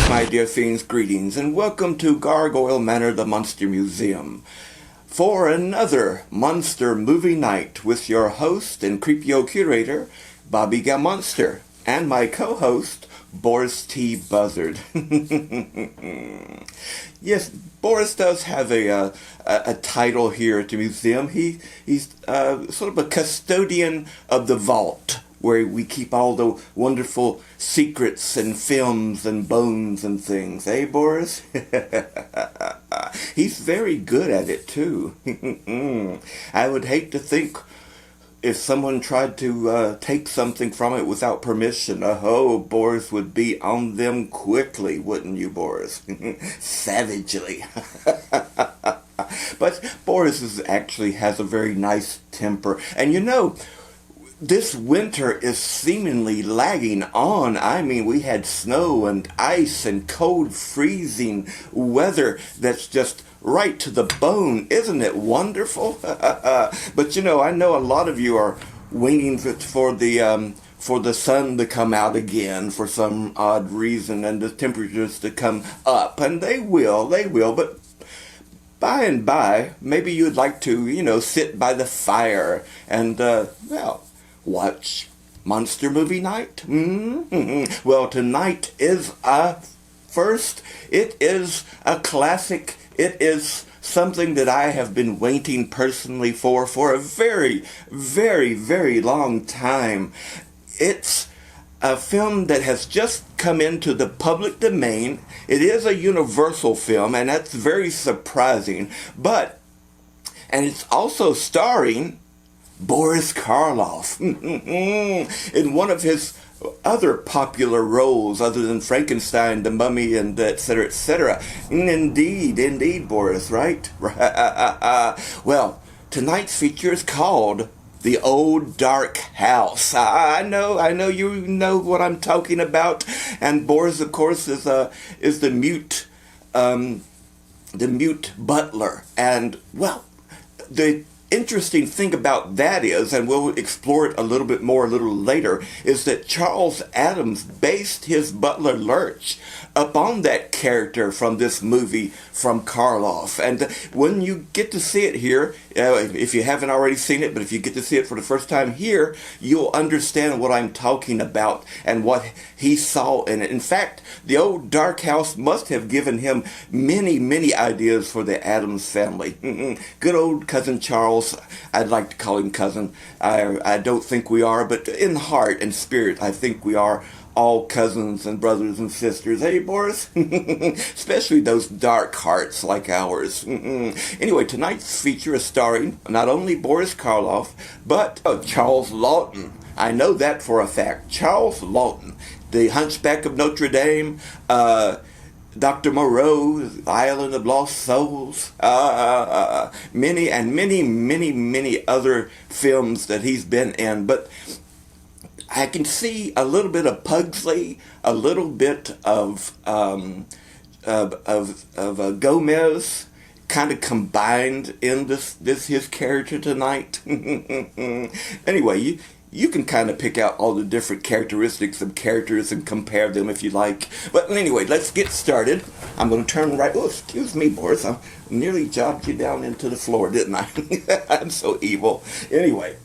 My dear fiends, greetings, and welcome to Gargoyle Manor, the Monster Museum, for another Monster Movie Night with your host and creepio curator, Bobby Gammonster, and my co-host, Boris T. Buzzard. Yes, Boris does have a title here at the museum. He's sort of a custodian of the vault, where we keep all the wonderful secrets and films and bones and things. Eh, Boris? He's very good at it, too. I would hate to think if someone tried to take something from it without permission. Boris would be on them quickly, wouldn't you, Boris? Savagely. But Boris actually has a very nice temper. And you know, this winter is seemingly lagging on. I mean, we had snow and ice and cold, freezing weather that's just right to the bone. Isn't it wonderful? But you know, I know a lot of you are waiting for the sun to come out again for some odd reason, and the temperatures to come up, and they will. But by and by, maybe you'd like to, sit by the fire and, watch Monster Movie Night? Mm-hmm. Well, tonight is a first. It is a classic. It is something that I have been waiting personally for a very, very, very long time. It's a film that has just come into the public domain. It is a Universal film, and that's very surprising. And it's also starring Boris Karloff in one of his other popular roles other than Frankenstein, the Mummy, and etc., etc. Indeed, Boris, right? Well, tonight's feature is called The Old Dark House. I know you know what I'm talking about. And Boris, of course, is the mute butler. And, well, the interesting thing about that is, and we'll explore it a little bit more a little later, is that Charles Addams based his butler Lurch upon that character from this movie from Karloff. And when you get to see it here, if you haven't already seen it, but if you get to see it for the first time here, you'll understand what I'm talking about and what he saw in it. In fact, the Old Dark House must have given him many, many ideas for the Addams family. Good old cousin Charles. I'd like to call him cousin. I don't think we are, but in heart and spirit, I think we are all cousins and brothers and sisters. Hey, Boris? Especially those dark hearts like ours. Anyway, tonight's feature is starring not only Boris Karloff, but Charles Laughton. I know that for a fact. Charles Laughton, the Hunchback of Notre Dame, Dr. Moreau, Island of Lost Souls, many other films that he's been in. But I can see a little bit of Pugsley, a little bit of Gomez, kind of combined in this his character tonight. Anyway, you can kind of pick out all the different characteristics of characters and compare them if you like. But anyway, let's get started. I'm going to turn right... Oh, excuse me, Boris. I nearly jobbed you down into the floor, didn't I? I'm so evil. Anyway,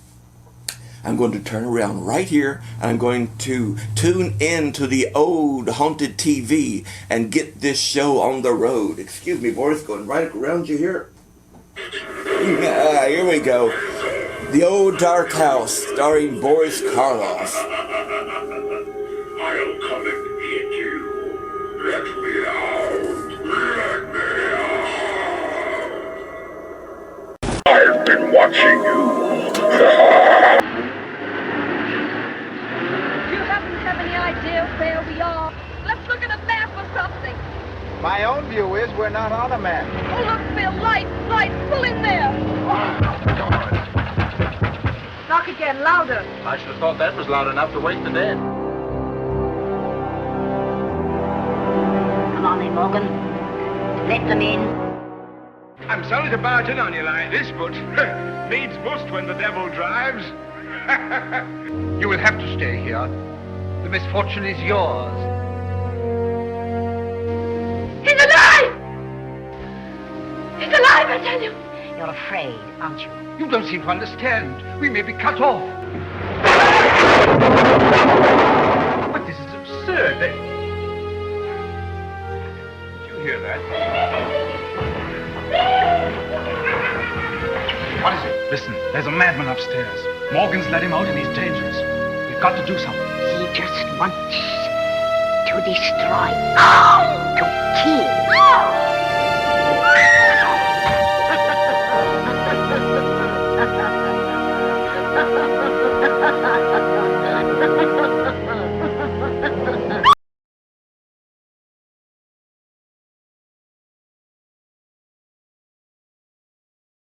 I'm going to turn around right here, and I'm going to tune in to the old haunted TV and get this show on the road. Excuse me, Boris, going right around you here. Here we go. The Old Dark House, starring Boris Karloff. I'll come and get you. Let me out. Let me out. I've been watching you. You happen to have any idea where we are? Let's look at a map or something. My own view is we're not on a map. Oh, look, Bill, light, pull in there. Knock again, louder. I should have thought that was loud enough to wake the dead. Come on then, Morgan. Let them in. I'm sorry to barge in on you like this, but needs must when the devil drives. You will have to stay here. The misfortune is yours. never tell you. You're afraid, aren't you? You don't seem to understand. We may be cut off. But this is absurd. Did you hear that? What is it? Listen, there's a madman upstairs. Morgan's let him out and he's dangerous. We've got to do something. He just wants to destroy.